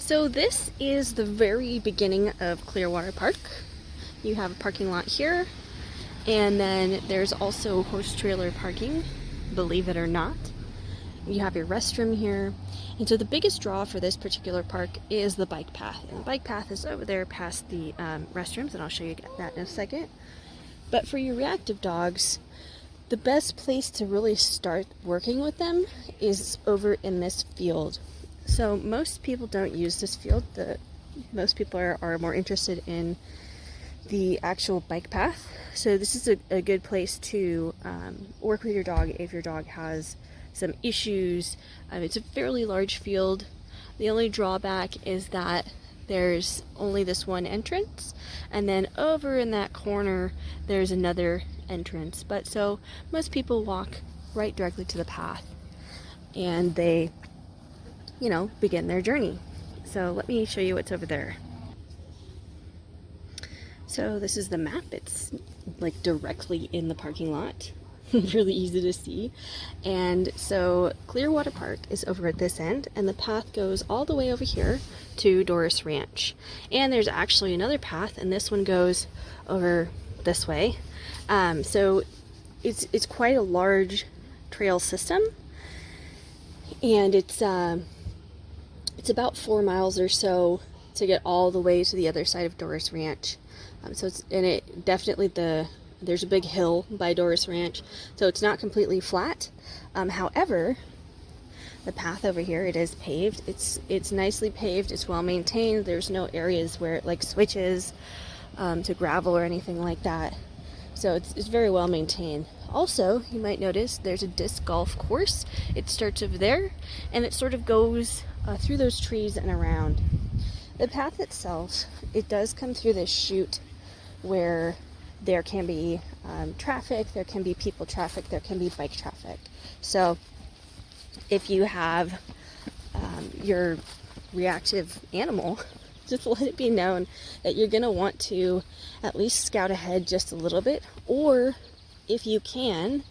So this is the very beginning of Clearwater Park. You have a parking lot here, and then there's also horse trailer parking, believe it or not. You have your restroom here. And so the biggest draw for this particular park is the bike path. And the bike path is over there past the restrooms, and I'll show you that in a second. But for your reactive dogs, the best place to really start working with them is over in this field. So most people don't use this field. Most people are more interested in the actual bike path. So this is a good place to work with your dog if your dog has some issues. It's a fairly large field. The only drawback is that there's only this one entrance, and then over in that corner there's another entrance. But so most people walk right directly to the path, and they begin their journey. So let me show you what's over there. So this is the map. It's like directly in the parking lot. Really easy to see. And so Clearwater Park is over at this end, and the path goes all the way over here to Doris Ranch. And there's actually another path, and this one goes over this way. So it's quite a large trail system, and it's about 4 miles or so to get all the way to the other side of Doris Ranch. There's a big hill by Doris Ranch, so it's not completely flat. However, the path over here, it is paved. It's nicely paved. It's well maintained. There's no areas where it like switches to gravel or anything like that. So it's very well maintained. Also, you might notice there's a disc golf course. It starts over there, and it sort of goes through those trees and around. The path itself, it does come through this chute where there can be traffic, there can be people traffic, there can be bike traffic. So if you have your reactive animal, just let it be known that you're going to want to at least scout ahead just a little bit, or if you can,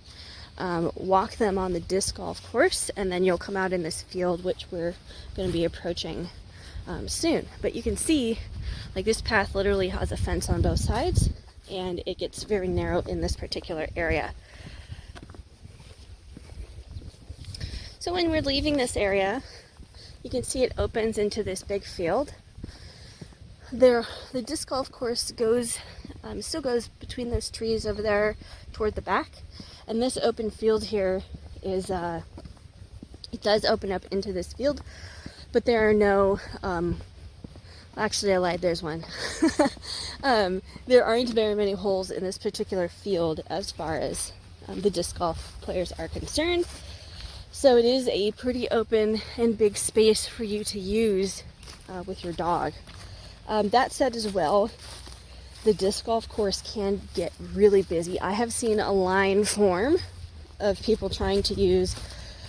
walk them on the disc golf course, and then you'll come out in this field, which we're going to be approaching soon. But you can see, like, this path literally has a fence on both sides, and it gets very narrow in this particular area. So when we're leaving this area, you can see it opens into this big field. The disc golf course still goes between those trees over there toward the back, and this open field here is it does open up into this field, but there are no actually, I lied, there's one. There aren't very many holes in this particular field as far as the disc golf players are concerned. So it is a pretty open and big space for you to use with your dog. That said as well, the disc golf course can get really busy. I have seen a line form of people trying to use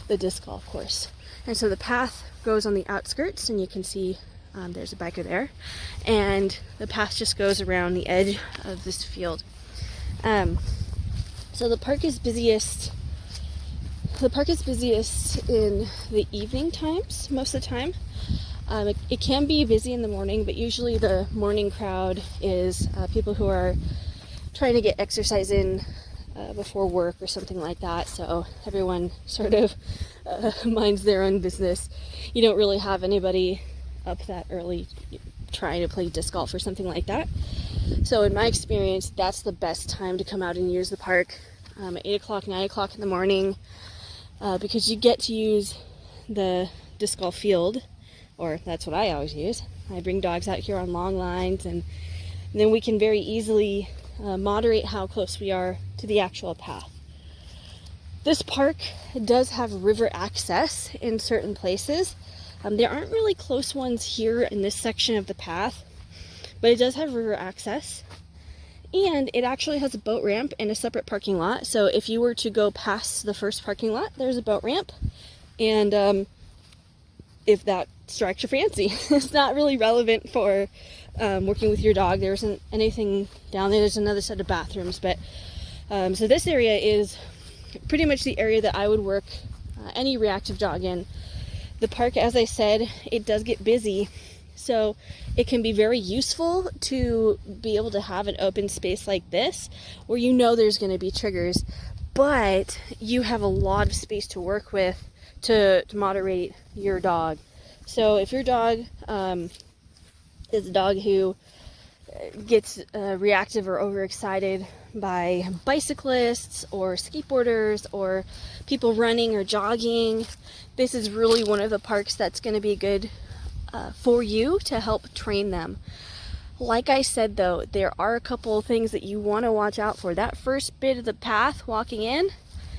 the disc golf course. And so the path goes on the outskirts, and you can see there's a biker there, and the path just goes around the edge of this field. So the park is busiest in the evening times most of the time. It can be busy in the morning, but usually the morning crowd is people who are trying to get exercise in before work or something like that. So everyone sort of minds their own business. You don't really have anybody up that early trying to play disc golf or something like that. So in my experience, that's the best time to come out and use the park, at 8 o'clock, 9 o'clock in the morning, because you get to use the disc golf field, or that's what I always use. I bring dogs out here on long lines, and then we can very easily moderate how close we are to the actual path. This park does have river access in certain places. There aren't really close ones here in this section of the path, but it does have river access, and it actually has a boat ramp and a separate parking lot. So if you were to go past the first parking lot, there's a boat ramp, and if that strikes your fancy. It's not really relevant for working with your dog. There isn't anything down there. There's another set of bathrooms, but so this area is pretty much the area that I would work any reactive dog in. The park, as I said, it does get busy, So it can be very useful to be able to have an open space like this where you know there's going to be triggers, but you have a lot of space to work with to moderate your dog. So if your dog is a dog who gets reactive or overexcited by bicyclists or skateboarders or people running or jogging, this is really one of the parks that's going to be good for you to help train them. Like I said though, there are a couple of things that you want to watch out for. That first bit of the path walking in,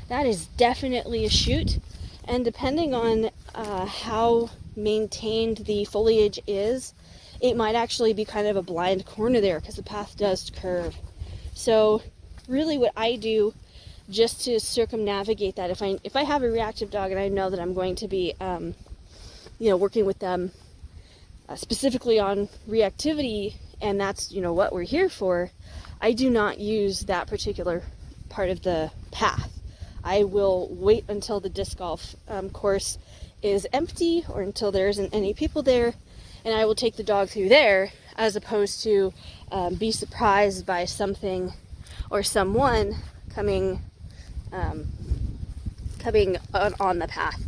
that is definitely a chute, and depending on how maintained the foliage is, it might actually be kind of a blind corner there because the path does curve. So really what I do just to circumnavigate that, if I have a reactive dog and I know that I'm going to be working with them specifically on reactivity, and that's what we're here for, I do not use that particular part of the path. I will wait until the disc golf course is empty or until there isn't any people there, and I will take the dog through there, as opposed to be surprised by something or someone coming on the path.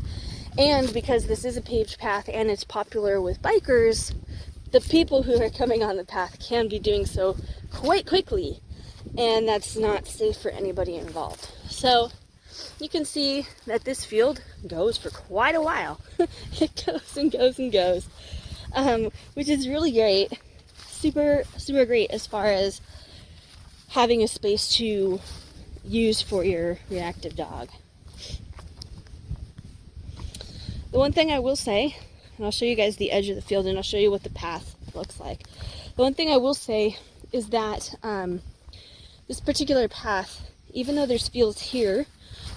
And because this is a paved path and it's popular with bikers, the people who are coming on the path can be doing so quite quickly, and that's not safe for anybody involved. So you can see that this field goes for quite a while. It goes and goes and goes. Which is really great, super great as far as having a space to use for your reactive dog. The one thing I will say, and I'll show you guys the edge of the field and I'll show you what the path looks like. The one thing I will say is that this particular path, even though there's fields here,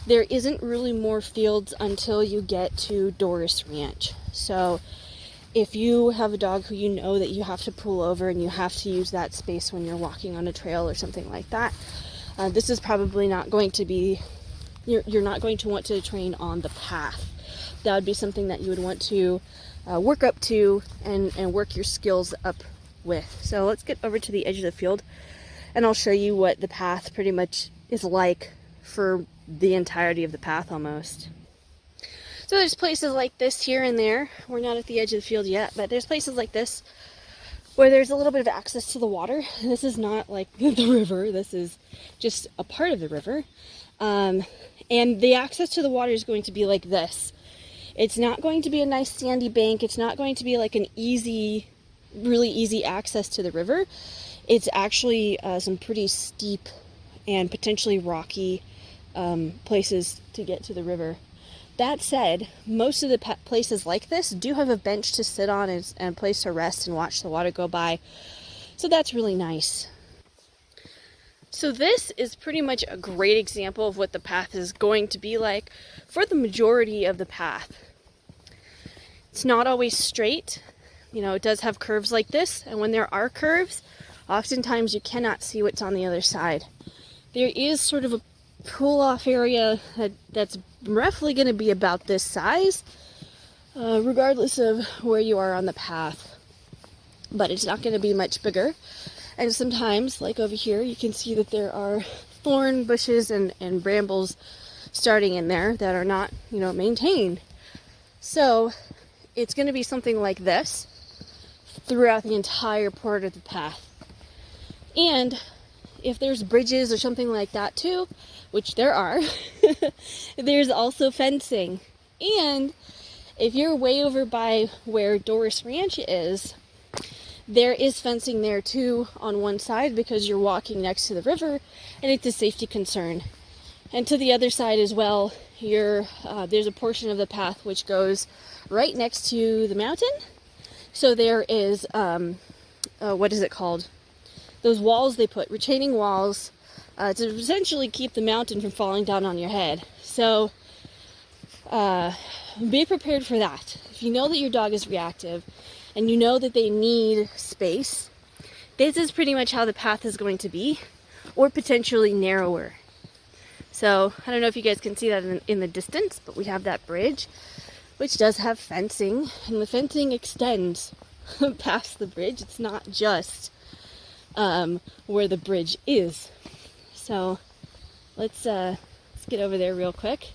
there isn't really more fields until you get to Doris Ranch. So if you have a dog who you know that you have to pull over and you have to use that space when you're walking on a trail or something like that, this is probably not going to be, you're not going to want to train on the path. That would be something that you would want to work up to and work your skills up with. So let's get over to the edge of the field and I'll show you what the path pretty much is like for the entirety of the path almost. So there's places like this here and there. We're not at the edge of the field yet, but there's places like this where there's a little bit of access to the water. This is not like the river. This is just a part of the river. And the access to the water is going to be like this. It's not going to be a nice sandy bank. It's not going to be like an easy, really easy access to the river. It's actually some pretty steep and potentially rocky places to get to the river. That said, most of the places like this do have a bench to sit on and a place to rest and watch the water go by. So that's really nice. So this is pretty much a great example of what the path is going to be like for the majority of the path. It's not always straight. It does have curves like this, and when there are curves, oftentimes you cannot see what's on the other side. There is sort of a pull-off area that's roughly going to be about this size, regardless of where you are on the path, but it's not going to be much bigger. And sometimes, like over here, you can see that there are thorn bushes and brambles starting in there that are not, maintained. So it's going to be something like this throughout the entire part of the path. And if there's bridges or something like that too, which there are, there's also fencing. And if you're way over by where Doris Ranch is, there is fencing there too on one side because you're walking next to the river and it's a safety concern. And to the other side as well, there's a portion of the path which goes right next to the mountain. So there is, what is it called? Those walls they put, retaining walls, to essentially keep the mountain from falling down on your head. So be prepared for that. If you know that your dog is reactive and you know that they need space, this is pretty much how the path is going to be, or potentially narrower. So I don't know if you guys can see that in the distance, but we have that bridge, which does have fencing, and the fencing extends past the bridge. It's not just where the bridge is. So let's get over there real quick,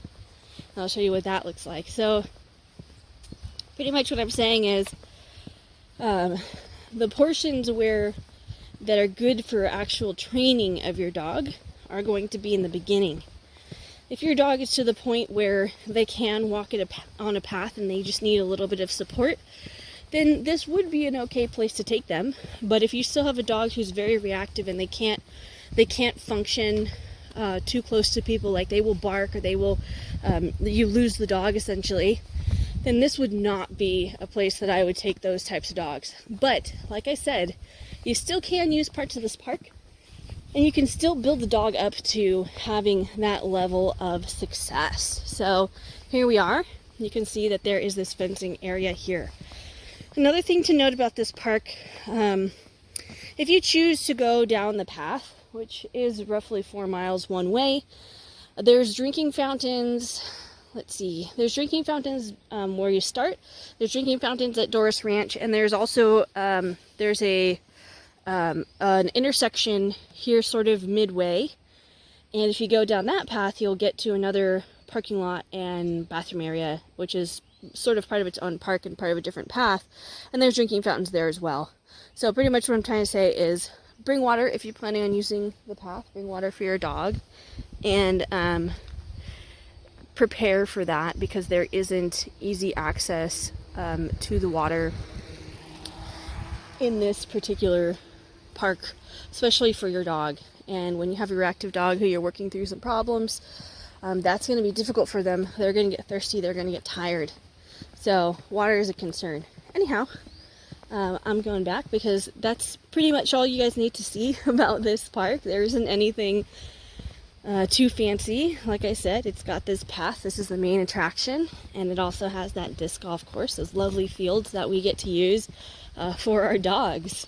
and I'll show you what that looks like. So pretty much what I'm saying is the portions that are good for actual training of your dog are going to be in the beginning. If your dog is to the point where they can walk on a path and they just need a little bit of support, then this would be an okay place to take them. But if you still have a dog who's very reactive and they can't function too close to people, like they will bark or they will you lose the dog essentially, then this would not be a place that I would take those types of dogs. But like I said, you still can use parts of this park, and you can still build the dog up to having that level of success. So here we are. You can see that there is this fencing area here. Another thing to note about this park, if you choose to go down the path, which is roughly 4 miles one way, there's drinking fountains. Let's see, there's drinking fountains where you start. There's drinking fountains at Doris Ranch, and there's also there's an intersection here sort of midway, and if you go down that path you'll get to another parking lot and bathroom area, which is sort of part of its own park and part of a different path, and there's drinking fountains there as well. So pretty much what I'm trying to say is bring water if you're planning on using the path, bring water for your dog, and prepare for that, because there isn't easy access to the water in this particular park, especially for your dog. And when you have a reactive dog who you're working through some problems, that's going to be difficult for them. They're going to get thirsty, they're going to get tired. So water is a concern. Anyhow, I'm going back because that's pretty much all you guys need to see about this park. There isn't anything too fancy. Like I said, it's got this path. This is the main attraction, and it also has that disc golf course, those lovely fields that we get to use for our dogs.